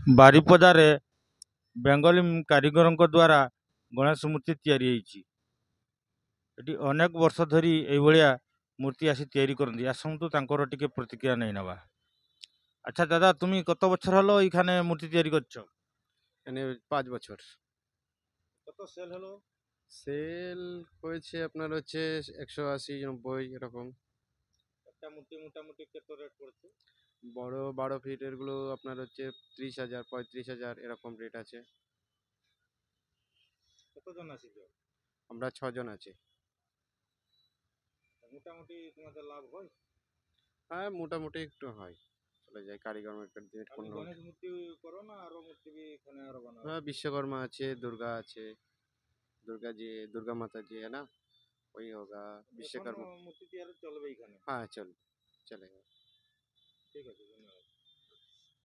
ବାରିପଦାରେ ବେଙ୍ଗଲୀ କାରିଗରଙ୍କ ଦ୍ୱାରା ଗଣେଶ ମୂର୍ତ୍ତି ତିଆରି ହେଇଛି। ଏଠି ଅନେକ ବର୍ଷ ଧରି ଏଇଭଳିଆ ମୂର୍ତ୍ତି ଆସି ତିଆରି କରନ୍ତି। ଆସନ୍ତୁ ତାଙ୍କର ଟିକେ ପ୍ରତିକ୍ରିୟା ନେଇ ନେବା। আচ্ছা দাদা, তুমি কত বছর হলো এখানে মূর্তি তৈরি করছো? এখানে 5 বছর। কত সেল হলো? সেল হয়েছে আপনার হচ্ছে 180-90 এরকম। একটা মূর্তি মোটামুটি কত রেট পড়ছে? বড় 12 ফিটের গুলো আপনার হচ্ছে 30,000 35,000 এরকম রেট আছে। কতজন আসিল? আমরা 6 জন আছি। মোটামুটি তোমাদের লাভ হয়? হ্যাঁ, মোটামুটি একটু হয়, চলে যায়। কারিগর মার্কেট দিয়ে খালি কোনো। গণেশ মূর্তি করো না আরো মূর্তি भी এখানে আরো বানাও? হ্যাঁ, বিশ্বকর্মা আছে, দুর্গা আছে। दुर्गा जी, दुर्गा माता जी है ना, वही होगा এখন विश्वकर्मा। মূর্তি তৈরি চলবে এখানে? हाँ, चल चलेगा। ঠিক আছে, ধন্যবাদ।